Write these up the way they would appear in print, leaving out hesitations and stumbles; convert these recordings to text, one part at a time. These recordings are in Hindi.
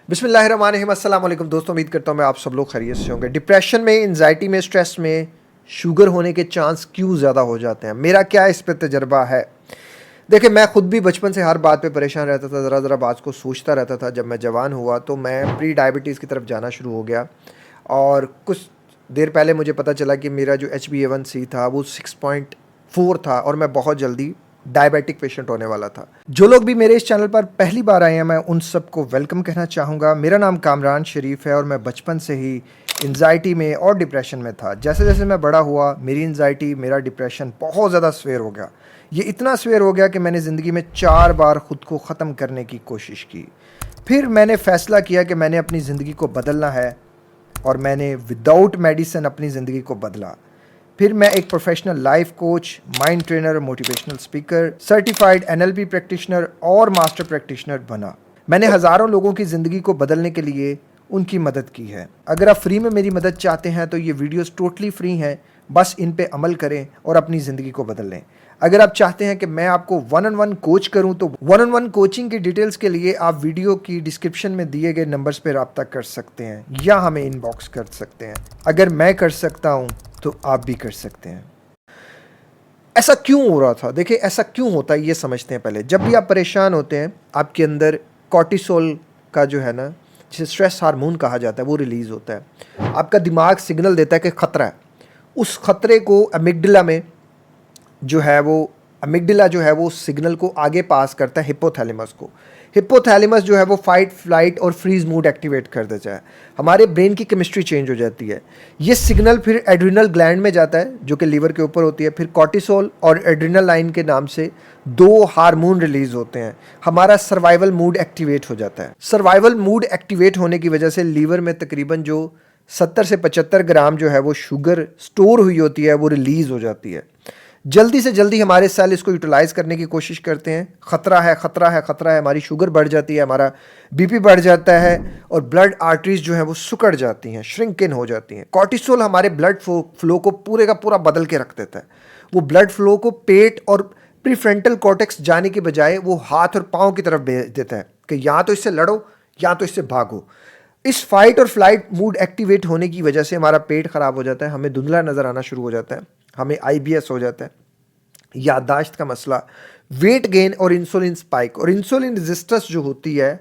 बिस्मिल्लाहिर्रहमानिर्रहीम। अस्सलाम वालेकुम दोस्तों, उम्मीद करता हूँ मैं आप सब लोग खैरियत से होंगे। डिप्रेशन में, एंजाइटी में, स्ट्रेस में शुगर होने के चांस क्यों ज़्यादा हो जाते हैं? मेरा क्या इस पे तजर्बा है? देखिए, मैं खुद भी बचपन से हर बात पे परेशान रहता था, ज़रा ज़रा बात को सोचता रहता था। जब मैं जवान हुआ तो मैं प्री डायबिटीज़ की तरफ जाना शुरू हो गया और कुछ देर पहले मुझे पता चला कि मेरा जो HbA1c था वो 6.4 था और मैं बहुत जल्दी डायबिटिक पेशेंट होने वाला था। जो लोग भी मेरे इस चैनल पर पहली बार आए हैं, मैं उन सबको वेलकम कहना चाहूँगा। मेरा नाम कामरान शरीफ है और मैं बचपन से ही एंजाइटी में और डिप्रेशन में था। जैसे जैसे मैं बड़ा हुआ, मेरी एंजाइटी, मेरा डिप्रेशन बहुत ज़्यादा स्वेयर हो गया। ये इतना स्वेयर हो गया कि मैंने ज़िंदगी में 4 बार ख़ुद को ख़त्म करने की कोशिश की। फिर मैंने फ़ैसला किया कि मैंने अपनी ज़िंदगी को बदलना है और मैंने विदाउट मेडिसिन अपनी ज़िंदगी को बदला। फिर मैं एक professional life coach, mind trainer, motivational speaker, certified NLP practitioner और मास्टर प्रैक्टिशनर बना। मैंने हज़ारों लोगों की ज़िंदगी को बदलने के लिए उनकी मदद की है। अगर आप फ्री में मेरी मदद चाहते हैं तो ये वीडियोस टोटली फ्री हैं, बस इन पे अमल करें और अपनी ज़िंदगी को बदल लें। अगर आप चाहते हैं कि मैं आपको वन ऑन वन कोच करूं तो वन ऑन वन कोचिंग की डिटेल्स के लिए आप वीडियो की डिस्क्रिप्शन में दिए गए नंबर्स पर रब्ता कर सकते हैं या हमें इनबॉक्स कर सकते हैं। अगर मैं कर सकता हूं तो आप भी कर सकते हैं। ऐसा क्यों हो रहा था? देखिए, ऐसा क्यों होता है ये समझते हैं पहले। जब भी आप परेशान होते हैं, आपके अंदर कॉर्टिसोल का जो है ना, जिसे स्ट्रेस हार्मोन कहा जाता है, वो रिलीज़ होता है। आपका दिमाग सिग्नल देता है कि ख़तरा है। उस ख़तरे को अमिगडाला में जो है वो अमिगडाला जो है वो सिग्नल को आगे पास करता है हिप्पोथैलेमस को। हिप्पोथैलेमस जो है वो फाइट, फ्लाइट और फ्रीज मूड एक्टिवेट कर देता है। हमारे ब्रेन की केमिस्ट्री चेंज हो जाती है। ये सिग्नल फिर एड्रिनल ग्लैंड में जाता है जो कि लीवर के ऊपर होती है। फिर कॉर्टिसोल और एड्रिनलाइन के नाम से 2 हार्मोन रिलीज होते हैं। हमारा सर्वाइवल मूड एक्टिवेट हो जाता है। सर्वाइवल मूड एक्टिवेट होने की वजह से लीवर में तकरीबन जो 70 से 75 ग्राम जो है वो शुगर स्टोर हुई होती है, वो रिलीज हो जाती है। जल्दी से जल्दी हमारे सेल इसको यूटिलाइज करने की कोशिश करते हैं। खतरा है, खतरा है, खतरा है। हमारी शुगर बढ़ जाती है, हमारा BP बढ़ जाता है और ब्लड आर्टरीज जो है वो सिकुड़ जाती हैं, श्रिंक इन हो जाती हैं। कॉर्टिसोल हमारे ब्लड फ्लो को पूरे का पूरा बदल के रख देता है। वो ब्लड फ्लो को पेट और प्रीफ्रंटल कॉर्टेक्स जाने की बजाय वो हाथ और पाँव की तरफ भेज देता है कि या तो इससे लड़ो या तो इससे भागो। इस फाइट और फ्लाइट मूड एक्टिवेट होने की वजह से हमारा पेट खराब हो जाता है, हमें धुंधला नज़र आना शुरू हो जाता है, हमें IBS हो जाता है, याददाश्त का मसला, वेट गेन और इंसुलिन स्पाइक। और इंसुलिन रेजिस्टेंस जो होती है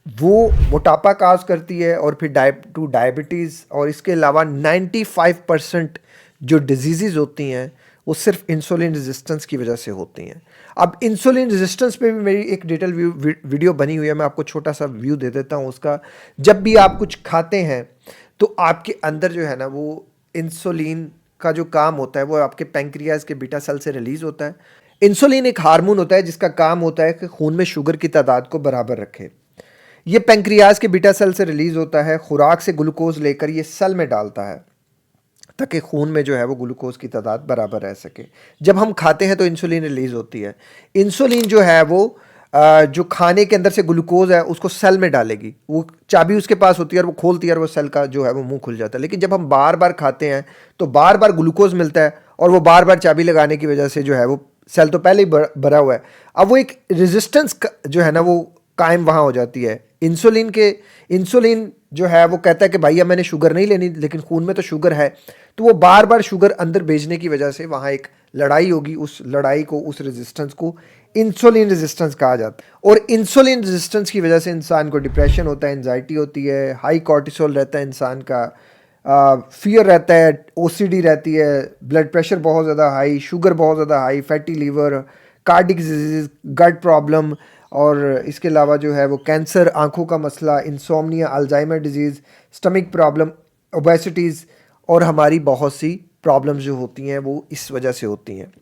वो मोटापा काज करती है और फिर डायबिटीज़। और इसके अलावा 95% जो डिजीज़ होती हैं वो सिर्फ इंसुलिन रेजिस्टेंस की वजह से होती हैं। अब इंसुलिन रेजिस्टेंस पे भी मेरी एक डिटेल वीडियो बनी हुई है, मैं आपको छोटा सा व्यू दे देता हूँ उसका। जब भी आप कुछ खाते हैं तो आपके अंदर जो है ना वो इंसुलिन का जो काम होता है वो आपके पैंक्रियाज के बीटा सेल से रिलीज होता है। इंसुलिन एक हार्मोन होता है जिसका काम होता है कि खून में शुगर की तादाद को बराबर रखे। ये पैंक्रियाज के बीटा सेल से रिलीज होता है, खुराक से ग्लूकोज लेकर ये सेल में डालता है ताकि खून में जो है वो ग्लूकोज की तादाद बराबर रह सके। जब हम खाते हैं तो इंसुलिन रिलीज होती है। इंसुलिन जो है वो जो खाने के अंदर से ग्लूकोज है उसको सेल में डालेगी। वो चाबी उसके पास होती है और वो खोलती है और वो सेल का जो है वो मुंह खुल जाता है। लेकिन जब हम बार बार खाते हैं तो बार बार ग्लूकोज मिलता है और वो बार बार चाबी लगाने की वजह से जो है वो सेल तो पहले ही भरा हुआ है, अब वो एक रेजिस्टेंस जो है ना वो कायम वहाँ हो जाती है। इंसुलिन जो है वो कहता है कि भाई अब मैंने शुगर नहीं लेनी, लेकिन खून में तो शुगर है, तो वो बार बार शुगर अंदर भेजने की वजह से वहाँ एक लड़ाई होगी। उस लड़ाई को, उस रेजिस्टेंस को इंसुलिन रेजिस्टेंस कहा जाता है। और इंसुलिन रेजिस्टेंस की वजह से इंसान को डिप्रेशन होता है, एंजाइटी होती है, हाई कॉर्टिसोल रहता है इंसान का, फियर रहता है, OCD रहती है, ब्लड प्रेशर बहुत ज़्यादा हाई, शुगर बहुत ज़्यादा high, fatty liver, cardiac disease, gut problem और इसके अलावा जो है वो कैंसर, आंखों का मसला, insomnia, Alzheimer disease, stomach problem, obesities और हमारी बहुत सी प्रॉब्लम्स जो होती हैं वो इस वजह से होती हैं।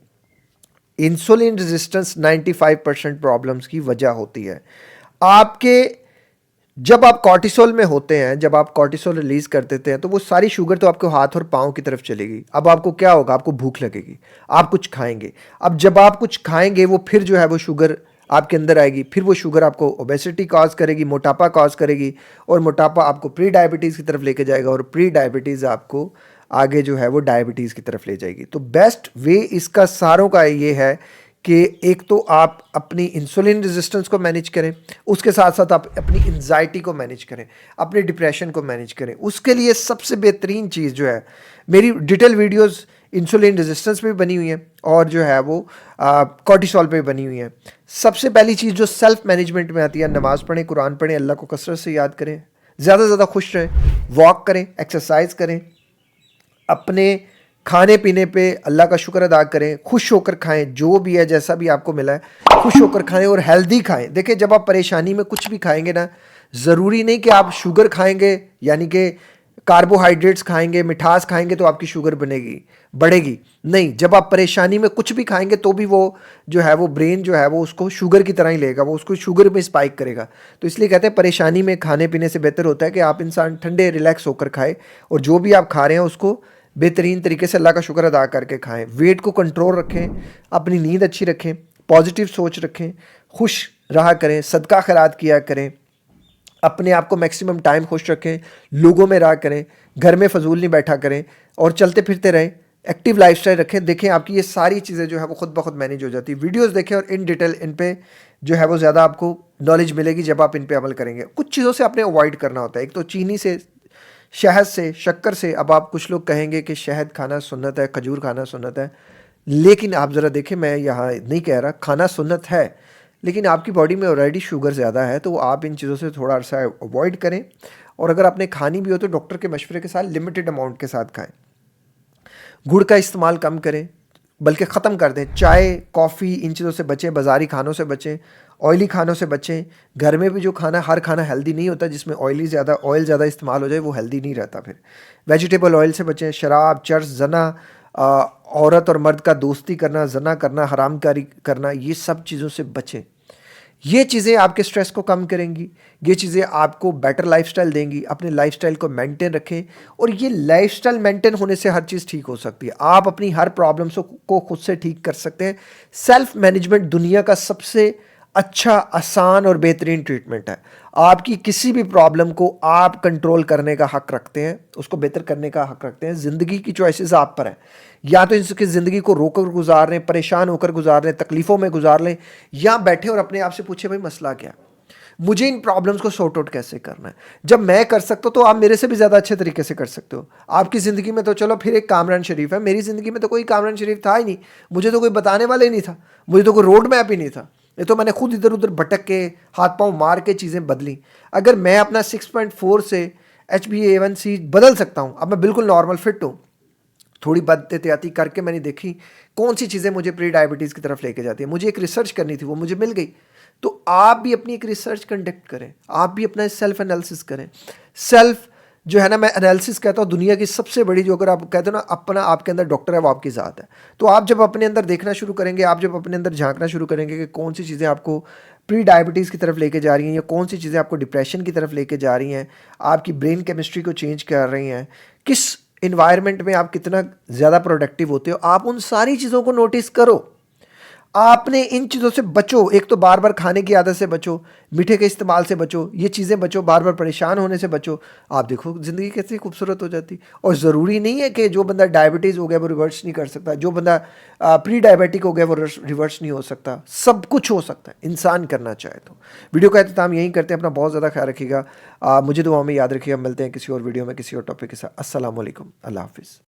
इंसुलिन रेजिस्टेंस 95% प्रॉब्लम्स की वजह होती है। जब आप कॉर्टिसोल में होते हैं, जब आप कॉर्टिसोल रिलीज कर देते हैं तो वो सारी शुगर तो आपको हाथ और पाँव की तरफ चलेगी। अब आपको क्या होगा? आपको भूख लगेगी, आप कुछ खाएंगे। अब जब आप कुछ खाएंगे वो फिर जो है वो शुगर आपके अंदर आएगी, फिर वो शुगर आपको ओबेसिटी कॉज करेगी, मोटापा कॉज करेगी और मोटापा आपको प्री डायबिटीज़ की तरफ लेके जाएगा और प्री डायबिटीज़ आपको आगे जो है वो डायबिटीज़ की तरफ ले जाएगी। तो बेस्ट वे इसका सारों का ये है कि एक तो आप अपनी इंसुलिन रेजिस्टेंस को मैनेज करें, उसके साथ साथ आप अपनी एंजाइटी को मैनेज करें, अपने डिप्रेशन को मैनेज करें। उसके लिए सबसे बेहतरीन चीज़ जो है, मेरी डिटेल वीडियोस इंसुलिन रेजिस्टेंस पे भी बनी हुई हैं और जो है वो कॉर्टिसोल पे भी बनी हुई हैं। सबसे पहली चीज़ जो सेल्फ मैनेजमेंट में आती है, नमाज़ पढ़ें, कुरान पढ़ें, अल्लाह को कसरत से याद करें, ज़्यादा से ज़्यादा खुश रहें, वॉक करें, एक्सरसाइज करें, अपने खाने पीने पे अल्लाह का शुक्र अदा करें, खुश होकर खाएं, जो भी है जैसा भी आपको मिला है खुश होकर खाएं और हेल्दी खाएं। देखिए, जब आप परेशानी में कुछ भी खाएंगे ना, ज़रूरी नहीं कि आप शुगर खाएंगे यानी कि कार्बोहाइड्रेट्स खाएंगे, मिठास खाएंगे तो आपकी शुगर बढ़ेगी। नहीं, जब आप परेशानी में कुछ भी खाएंगे तो भी वो जो है वो ब्रेन जो है वो उसको शुगर की तरह ही लेगा, वो उसको शुगर में स्पाइक करेगा। तो इसलिए कहते हैं परेशानी में खाने पीने से बेहतर होता है कि आप इंसान ठंडे रिलैक्स होकर खाए और जो भी आप खा रहे हैं उसको बेहतरीन तरीके से अल्लाह का शुक्र अदा करके खाएं। वेट को कंट्रोल रखें, अपनी नींद अच्छी रखें, पॉजिटिव सोच रखें, खुश रहा करें, सदका खैरात किया करें, अपने आप को मैक्सिमम टाइम खुश रखें, लोगों में रहा करें, घर में फजूल नहीं बैठा करें और चलते फिरते रहें, एक्टिव लाइफस्टाइल रखें। देखें, आपकी ये सारी चीज़ें जो है वो खुद ब खुद मैनेज हो जाती है। वीडियोस देखें और इन डिटेल इन पे जो है वो ज़्यादा आपको नॉलेज मिलेगी जब आप इन पे अमल करेंगे। कुछ चीज़ों से आपने अवॉइड करना होता है, एक तो चीनी से, शहद से, शक्कर से। अब आप कुछ लोग कहेंगे कि शहद खाना सुन्नत है, खजूर खाना सुन्नत है, लेकिन आप ज़रा देखें, मैं यहाँ नहीं कह रहा खाना सुन्नत है, लेकिन आपकी बॉडी में ऑलरेडी शुगर ज़्यादा है तो आप इन चीज़ों से थोड़ा सा अवॉइड करें। और अगर आपने खानी भी हो तो डॉक्टर के मशवरे के साथ लिमिटेड अमाउंट के साथ खाएं। गुड़ का इस्तेमाल कम करें, बल्कि ख़त्म कर दें। चाय, कॉफ़ी, इन चीज़ों से बचें, बाज़ारी खानों से बचें, ऑयली खानों से बचें। घर में भी जो खाना, हर खाना हेल्दी नहीं होता, जिसमें ऑयल ज़्यादा इस्तेमाल हो जाए वो हेल्दी नहीं रहता। फिर वेजिटेबल ऑयल से बचें। शराब, चर्स, जना, औरत और मर्द का दोस्ती करना, जना करना, हरामकारी करना, ये सब चीज़ों से बचें। ये चीज़ें आपके स्ट्रेस को कम करेंगी, ये चीज़ें आपको बेटर लाइफस्टाइल देंगी। अपने लाइफस्टाइल को मेंटेन रखें और ये लाइफस्टाइल मेंटेन होने से हर चीज़ ठीक हो सकती है। आप अपनी हर प्रॉब्लम्स को खुद से ठीक कर सकते हैं। सेल्फ मैनेजमेंट दुनिया का सबसे अच्छा, आसान और बेहतरीन ट्रीटमेंट है। आपकी किसी भी प्रॉब्लम को आप कंट्रोल करने का हक रखते हैं, उसको बेहतर करने का हक रखते हैं। ज़िंदगी की चॉइसेस आप पर हैं, या तो इसकी ज़िंदगी को रोकर गुजार लें, परेशान होकर गुजार लें, तकलीफ़ों में गुजार लें, या बैठे और अपने आप से पूछे भाई मसला क्या, मुझे इन प्रॉब्लम्स को सॉर्ट आउट कैसे करना है। जब मैं कर सकता हूँ तो आप मेरे से भी ज़्यादा अच्छे तरीके से कर सकते हो। आपकी ज़िंदगी में तो चलो फिर एक कामरान शरीफ है, मेरी ज़िंदगी में तो कोई कामरान शरीफ था ही नहीं, मुझे तो कोई बताने वाला ही नहीं था, मुझे तो कोई रोड मैप ही नहीं था। ये तो मैंने खुद इधर उधर भटक के, हाथ पांव मार के चीज़ें बदली। अगर मैं अपना 6.4 से HbA1c बदल सकता हूँ, अब मैं बिल्कुल नॉर्मल फिट हूँ, थोड़ी बद एहतियाती करके मैंने देखी कौन सी चीज़ें मुझे प्री डायबिटीज़ की तरफ लेके जाती है। मुझे एक रिसर्च करनी थी, वो मुझे मिल गई। तो आप भी अपनी एक रिसर्च कंडक्ट करें, आप भी अपना सेल्फ एनालिसिस करें। सेल्फ जो है ना, मैं एनालिसिस कहता हूँ दुनिया की सबसे बड़ी, जो अगर आप कहते हो ना अपना आपके अंदर डॉक्टर है, वो आपकी ज़ात है। तो आप जब अपने अंदर देखना शुरू करेंगे, आप जब अपने अंदर झांकना शुरू करेंगे कि कौन सी चीज़ें आपको प्री डायबिटीज़ की तरफ लेके जा रही हैं, या कौन सी चीज़ें आपको डिप्रेशन की तरफ लेके जा रही हैं, आपकी ब्रेन केमिस्ट्री को चेंज कर रही हैं, किस इन्वायरमेंट में आप कितना ज़्यादा प्रोडक्टिव होते हो, आप उन सारी चीज़ों को नोटिस करो। आपने इन चीज़ों से बचो। एक तो बार बार खाने की आदत से बचो, मीठे के इस्तेमाल से बचो, ये चीज़ें बचो, बार बार परेशान होने से बचो। आप देखो ज़िंदगी कैसी खूबसूरत हो जाती। और ज़रूरी नहीं है कि जो बंदा डायबिटीज़ हो गया वो रिवर्स नहीं कर सकता, जो बंदा प्री डायबिटिक हो गया वो रिवर्स नहीं हो सकता। सब कुछ हो सकता है इंसान करना चाहे तो। वीडियो का अख्ताम यहीं करते हैं। अपना बहुत ज़्यादा ख्याल रखिएगा, मुझे दुआ में याद रखिएगा। मिलते हैं किसी और वीडियो में किसी और टॉपिक के साथ। अस्सलाम वालेकुम, अल्लाह हाफिज़।